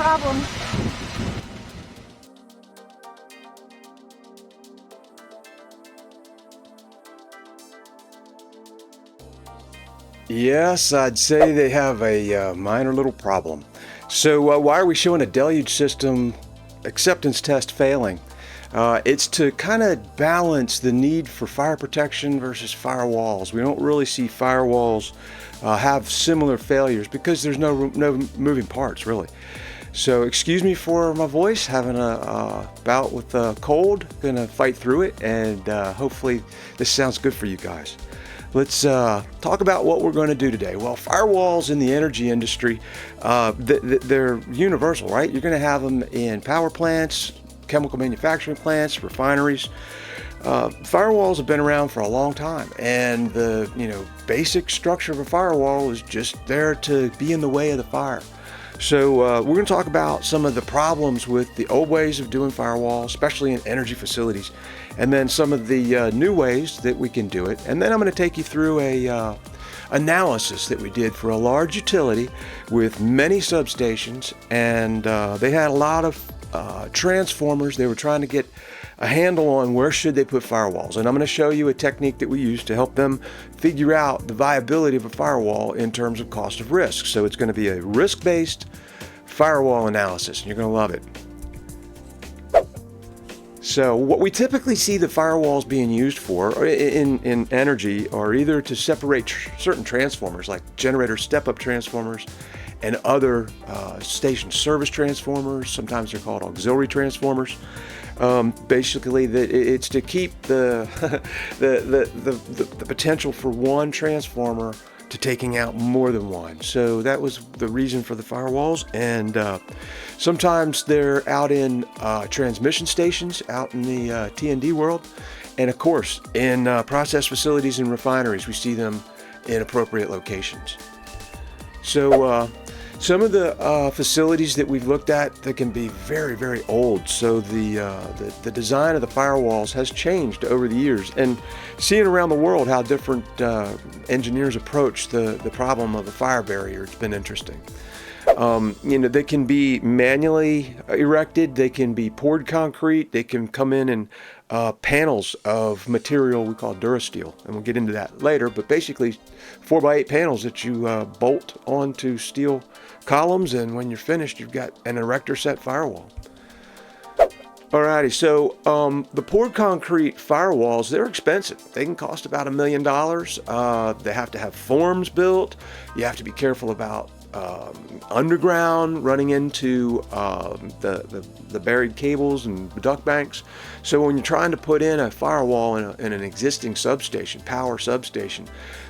problem. Yes, I'd say they have a minor little problem. So why are we showing a deluge system acceptance test failing? It's to kind of balance the need for fire protection versus firewalls. We don't really see firewalls have similar failures because there's no moving parts really. So excuse me for my voice, having a bout with the cold. Gonna fight through it, and hopefully this sounds good for you guys. Let's talk about what we're going to do today. Well, firewalls in the energy industry, they're universal, right? You're going to have them in power plants, chemical manufacturing plants, refineries. Firewalls have been around for a long time, and the basic structure of a firewall is just there to be in the way of the fire. So we're going to talk about some of the problems with the old ways of doing firewalls, especially in energy facilities, and then some of the new ways that we can do it. And then I'm going to take you through a analysis that we did for a large utility with many substations, and they had a lot of transformers. They were trying to get a handle on where should they put firewalls, and I'm going to show you a technique that we use to help them figure out the viability of a firewall in terms of cost of risk. So it's going to be a risk-based firewall analysis, and you're going to love it. So what we typically see the firewalls being used for in energy are either to separate certain transformers like generator step-up transformers and other station service transformers. Sometimes they're called auxiliary transformers. Basically, it's to keep the potential for one transformer to taking out more than one. So that was the reason for the firewalls. And sometimes they're out in transmission stations out in the T&D world. And of course, in process facilities and refineries, we see them in appropriate locations. So some of the facilities that we've looked at that can be very, very old. So the design of the firewalls has changed over the years, and seeing around the world how different engineers approach the problem of the fire barrier, it's been interesting. They can be manually erected, they can be poured concrete, they can come in panels of material we call Dur Steel, and we'll get into that later, but basically 4x8 panels that you bolt onto steel columns, and when you're finished you've got an erector set firewall. Alrighty, so the poured concrete firewalls, they're expensive. They can cost about $1 million. They have to have forms built. You have to be careful about underground running into the buried cables and duct banks. So when you're trying to put in a firewall in an existing substation, power substation,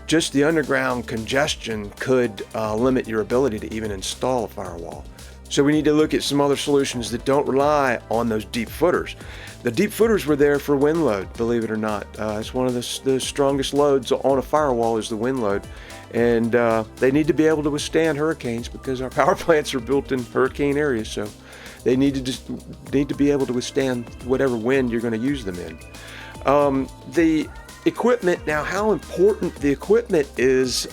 just the underground congestion could limit your ability to even install a firewall. So we need to look at some other solutions that don't rely on those deep footers. The deep footers were there for wind load, believe it or not. It's one of the strongest loads on a firewall is the wind load. And they need to be able to withstand hurricanes because our power plants are built in hurricane areas. So they need to be able to withstand whatever wind you're going to use them in. The equipment, now how important the equipment is,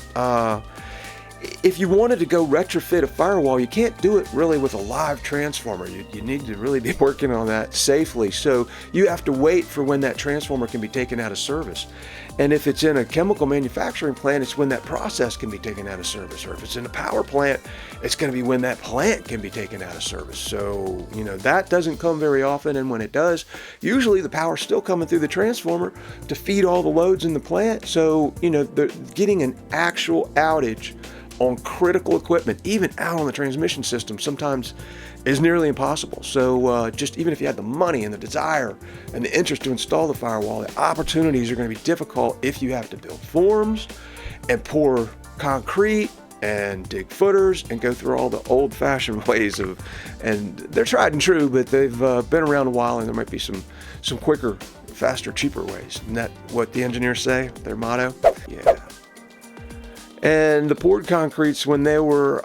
if you wanted to go retrofit a firewall, you can't do it really with a live transformer. You need to really be working on that safely. So you have to wait for when that transformer can be taken out of service. And if it's in a chemical manufacturing plant, it's when that process can be taken out of service. Or if it's in a power plant, it's going to be when that plant can be taken out of service. So, that doesn't come very often. And when it does, usually the power's still coming through the transformer to feed all the loads in the plant. So, they're getting an actual outage on critical equipment, even out on the transmission system, sometimes is nearly impossible. So just even if you had the money and the desire and the interest to install the firewall, the opportunities are going to be difficult if you have to build forms and pour concrete and dig footers and go through all the old-fashioned ways and they're tried and true, but they've been around a while, and there might be some quicker, faster, cheaper ways. Isn't that what the engineers say, their motto? Yeah. And the poured concretes, when they were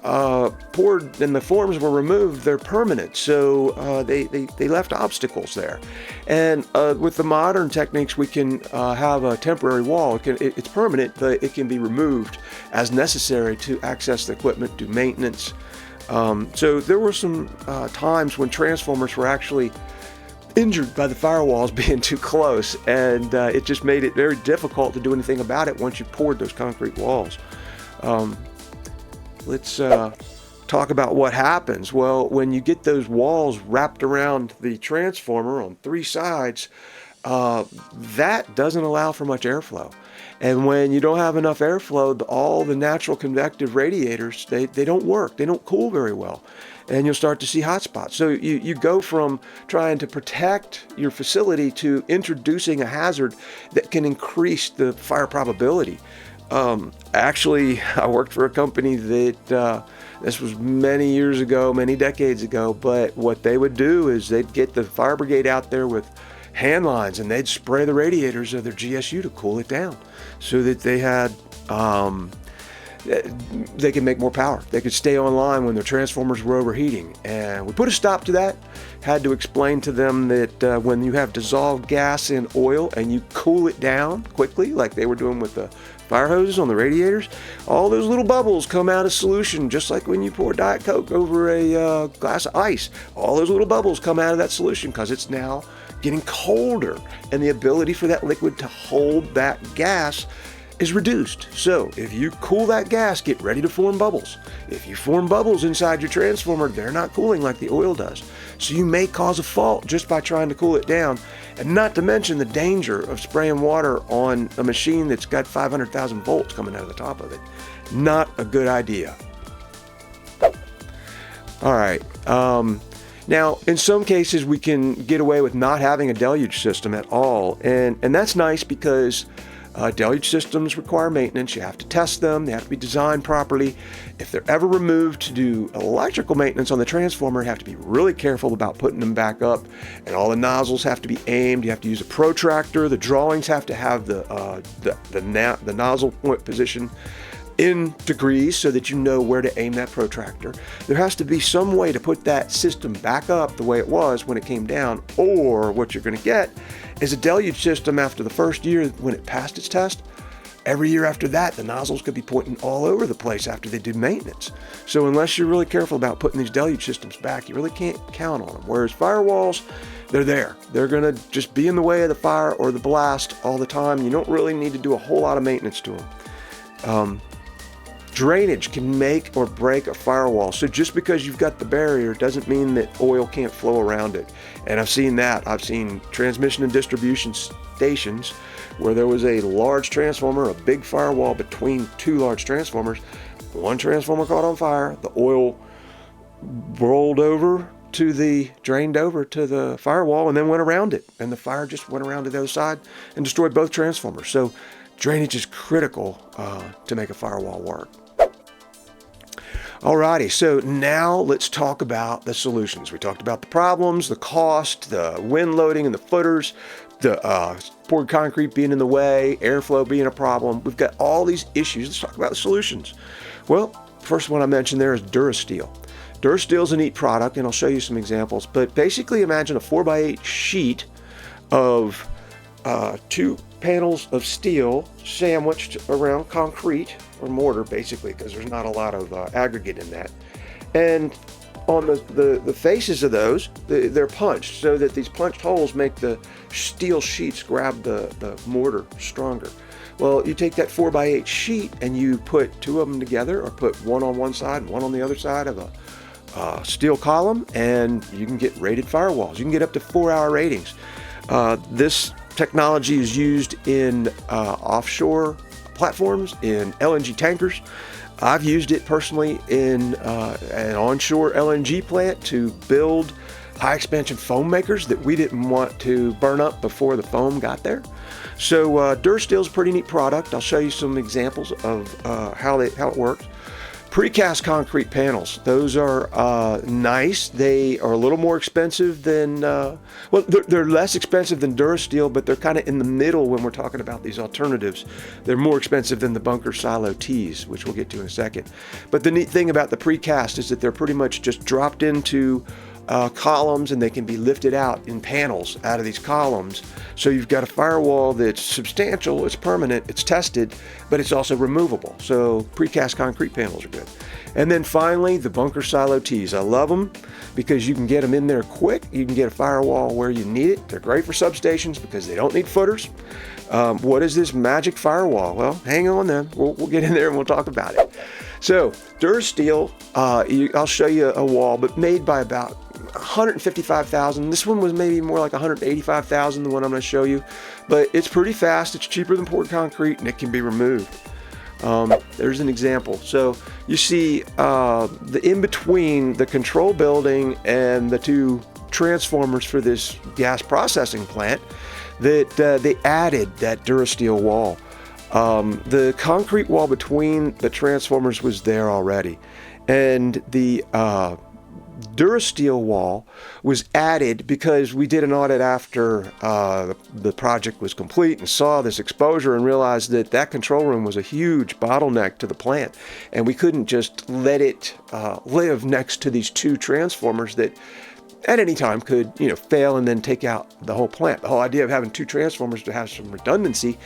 poured and the forms were removed, they're permanent. So they left obstacles there. And with the modern techniques, we can have a temporary wall. It's permanent, but it can be removed as necessary to access the equipment, do maintenance, So there were some times when transformers were actually injured by the firewalls being too close, and it just made it very difficult to do anything about it once you poured those concrete walls. Let's talk about what happens. Well, when you get those walls wrapped around the transformer on three sides, that doesn't allow for much airflow. And when you don't have enough airflow, all the natural convective radiators, they don't work. They don't cool very well. And you'll start to see hot spots. So you go from trying to protect your facility to introducing a hazard that can increase the fire probability. Actually, I worked for a company that, this was many years ago, many decades ago, but what they would do is they'd get the fire brigade out there with hand lines and they'd spray the radiators of their GSU to cool it down so that they had, they could make more power. They could stay online when their transformers were overheating. And we put a stop to that. Had to explain to them that when you have dissolved gas in oil and you cool it down quickly, like they were doing with the fire hoses on the radiators, all those little bubbles come out of solution, just like when you pour Diet Coke over a glass of ice. All those little bubbles come out of that solution because it's now getting colder, and the ability for that liquid to hold that gas is reduced. So if you cool that gas, get ready to form bubbles. If you form bubbles inside your transformer, they're not cooling like the oil does. So you may cause a fault just by trying to cool it down, and not to mention the danger of spraying water on a machine that's got 500,000 volts coming out of the top of it. Not a good idea. All right. Now, in some cases, we can get away with not having a deluge system at all, and that's nice because deluge systems require maintenance. You have to test them. They have to be designed properly. If they're ever removed to do electrical maintenance on the transformer, you have to be really careful about putting them back up, and all the nozzles have to be aimed. You have to use a protractor. The drawings have to have the nozzle point position in degrees so that you know where to aim that protractor. There has to be some way to put that system back up the way it was when it came down, or what you're going to get is a deluge system after the first year when it passed its test. Every year after that, the nozzles could be pointing all over the place after they do maintenance. So unless you're really careful about putting these deluge systems back, you really can't count on them. Whereas firewalls, they're there. They're going to just be in the way of the fire or the blast all the time. You don't really need to do a whole lot of maintenance to them. Drainage can make or break a firewall. So just because you've got the barrier doesn't mean that oil can't flow around it. And I've seen that. I've seen transmission and distribution stations where there was a large transformer, a big firewall between two large transformers. One transformer caught on fire. The oil drained over to the firewall and then went around it. And the fire just went around to the other side and destroyed both transformers. So drainage is critical to make a firewall work. Alrighty, so now let's talk about the solutions. We talked about the problems, the cost, the wind loading and the footers, the poured concrete being in the way, airflow being a problem. We've got all these issues. Let's talk about the solutions. Well, first one I mentioned there is Dur Steel. Dur Steel is a neat product, and I'll show you some examples. But basically imagine a 4x8 sheet of two panels of steel sandwiched around concrete or mortar, basically, because there's not a lot of aggregate in that. And on the faces of those, they're punched so that these punched holes make the steel sheets grab the mortar stronger. Well, you take that 4x8 sheet and you put two of them together, or put one on one side and one on the other side of a steel column, and you can get rated firewalls. You can get up to 4-hour ratings. This technology is used in offshore platforms, in LNG tankers. I've used it personally in an onshore LNG plant to build high expansion foam makers that we didn't want to burn up before the foam got there. So Dur Steel is a pretty neat product. I'll show you some examples of how it works. Precast concrete panels, those are nice. They are a little more expensive than, well, they're less expensive than Dur Steel, but they're kind of in the middle when we're talking about these alternatives. They're more expensive than the bunker silo tees, which we'll get to in a second. But the neat thing about the precast is that they're pretty much just dropped into columns, and they can be lifted out in panels out of these columns. So you've got a firewall that's substantial, it's permanent, it's tested, but it's also removable. So precast concrete panels are good. And then finally, the bunker silo tees. I love them because you can get them in there quick. You can get a firewall where you need it. They're great for substations because they don't need footers. What is this magic firewall? Well, hang on then. We'll get in there and we'll talk about it. So Dur Steel, I'll show you a wall, but made by about 155,000. This one was maybe more like 185,000, the one I'm going to show you. But it's pretty fast. It's cheaper than poured concrete, and it can be removed. There's an example. So you see the in between the control building and the two transformers for this gas processing plant that they added that Dur Steel wall. The concrete wall between the transformers was there already, and the Dur Steel wall was added because we did an audit after the project was complete and saw this exposure and realized that that control room was a huge bottleneck to the plant, and we couldn't just let it live next to these two transformers that at any time could, fail and then take out the whole plant. The whole idea of having two transformers to have some redundancy,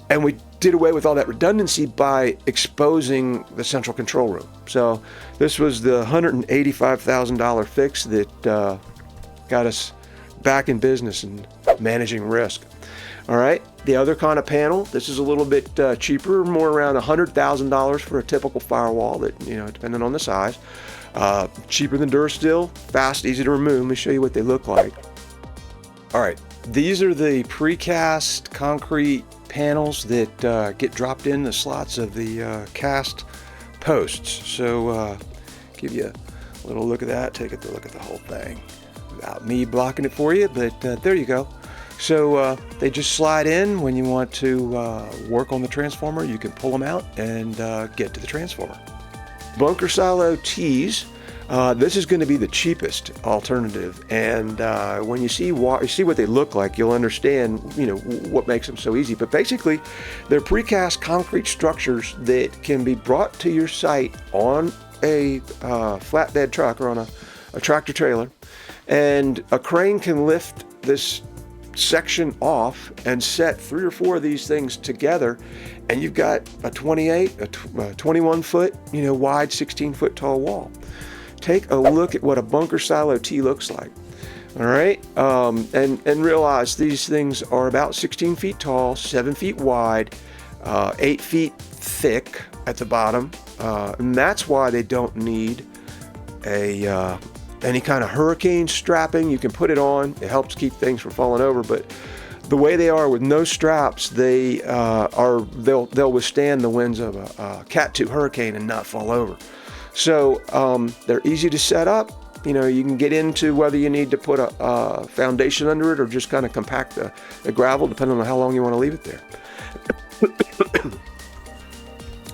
and we did away with all that redundancy by exposing the central control room. So this was the $185,000 fix that got us back in business and managing risk. All right, the other kind of panel, this is a little bit cheaper, more around $100,000 for a typical firewall that, depending on the size. Cheaper than Dur Steel, fast, easy to remove. Let me show you what they look like. All right, these are the precast concrete panels that get dropped in the slots of the cast posts. So give you a little look at that, take a look at the whole thing without me blocking it for you, but there you go. So they just slide in. When you want to work on the transformer, you can pull them out and get to the transformer. Bunker silo tees. This is going to be the cheapest alternative, and when you see what they look like, you'll understand what makes them so easy. But basically, they're precast concrete structures that can be brought to your site on a flatbed truck or on a tractor trailer, and a crane can lift this section off and set 3 or 4 of these things together, and you've got a 21 foot wide, 16 foot tall wall. Take a look at what a bunker silo tee looks like. All right, and realize these things are about 16 feet tall, 7 feet wide, 8 feet thick at the bottom, and that's why they don't need any kind of hurricane strapping. You can put it on, it helps keep things from falling over, but the way they are with no straps, they'll withstand the winds of a Cat 2 hurricane and not fall over. So they're easy to set up. You can get into whether you need to put a foundation under it or just kind of compact the gravel, depending on how long you want to leave it there.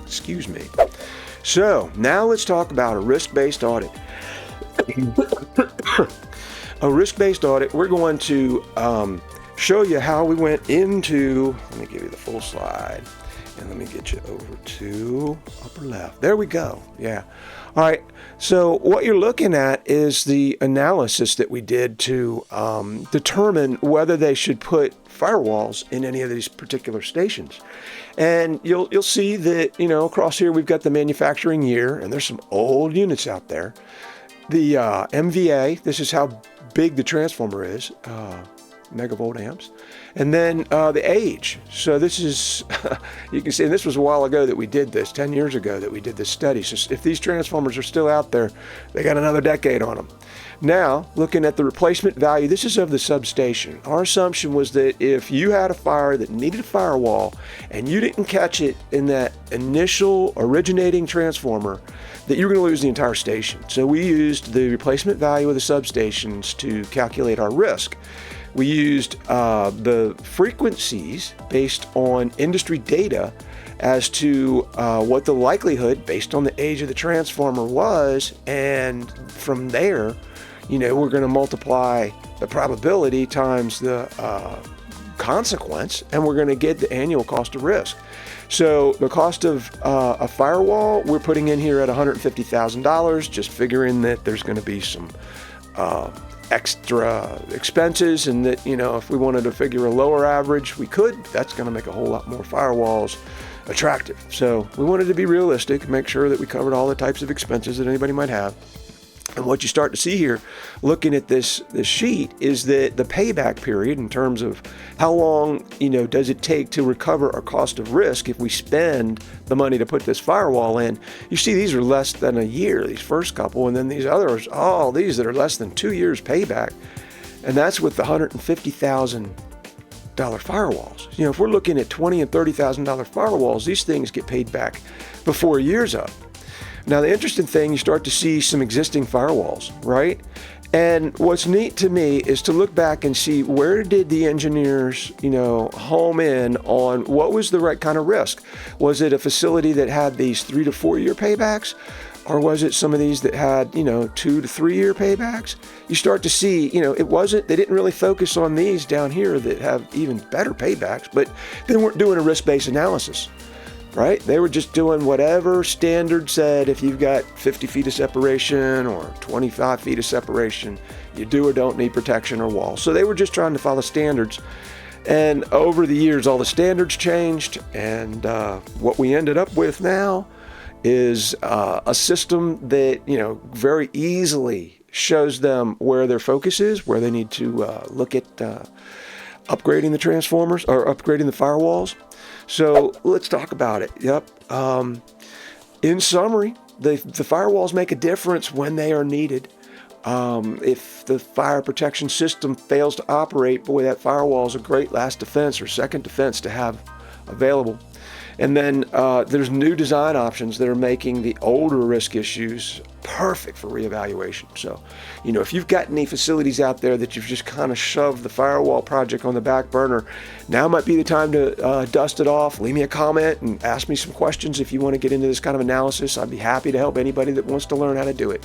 Excuse me. So now let's talk about a risk-based audit. A risk-based audit, we're going to show you how we went into, let me give you the full slide, and let me get you over to upper left. There we go. Yeah. All right. So what you're looking at is the analysis that we did to determine whether they should put firewalls in any of these particular stations. And you'll see that, across here we've got the manufacturing year, and there's some old units out there. The MVA, this is how big the transformer is, megavolt amps, and then the age. So this is, you can see, and this was a while ago that we did this, 10 years ago that we did this study. So if these transformers are still out there, they got another decade on them. Now, looking at the replacement value, this is of the substation. Our assumption was that if you had a fire that needed a firewall and you didn't catch it in that initial originating transformer, that you're going to lose the entire station. So we used the replacement value of the substations to calculate our risk. We used the frequencies based on industry data as to what the likelihood based on the age of the transformer was, and from there, we're going to multiply the probability times the consequence, and we're going to get the annual cost of risk. So the cost of a firewall we're putting in here at $150,000, just figuring that there's going to be some extra expenses, and that, if we wanted to figure a lower average, we could. That's going to make a whole lot more firewalls attractive. So we wanted to be realistic, make sure that we covered all the types of expenses that anybody might have. And what you start to see here, looking at this sheet, is that the payback period, in terms of how long, does it take to recover our cost of risk if we spend the money to put this firewall in. You see these are less than a year, these first couple, and then these others, these that are less than 2 years payback. And that's with the $150,000 firewalls. If we're looking at $20,000 and $30,000 firewalls, these things get paid back before a year's up. Now, the interesting thing, you start to see some existing firewalls, right? And what's neat to me is to look back and see, where did the engineers, home in on what was the right kind of risk? Was it a facility that had these 3 to 4 year paybacks? Or was it some of these that had, 2 to 3 year paybacks? You start to see, they didn't really focus on these down here that have even better paybacks, but they weren't doing a risk-based analysis. Right? They were just doing whatever standard said. If you've got 50 feet of separation or 25 feet of separation, you do or don't need protection or walls. So they were just trying to follow standards. And over the years, all the standards changed. And what we ended up with now is a system that, very easily shows them where their focus is, where they need to look at upgrading the transformers or upgrading the firewalls. So let's talk about it. Yep. In summary, the firewalls make a difference when they are needed. If the fire protection system fails to operate, boy, that firewall is a great last defense or second defense to have available. And then there's new design options that are making the older risk issues perfect for reevaluation. So, if you've got any facilities out there that you've just kind of shoved the firewall project on the back burner, now might be the time to dust it off. Leave me a comment and ask me some questions if you want to get into this kind of analysis. I'd be happy to help anybody that wants to learn how to do it.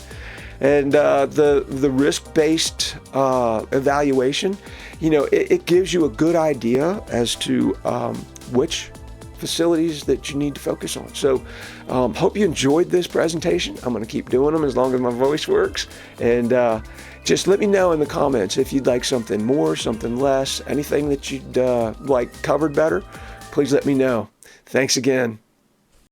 And the risk-based evaluation, it gives you a good idea as to which facilities that you need to focus on. So hope you enjoyed this presentation. I'm going to keep doing them as long as my voice works. And just let me know in the comments if you'd like something more, something less, anything that you'd like covered better. Please let me know. Thanks again.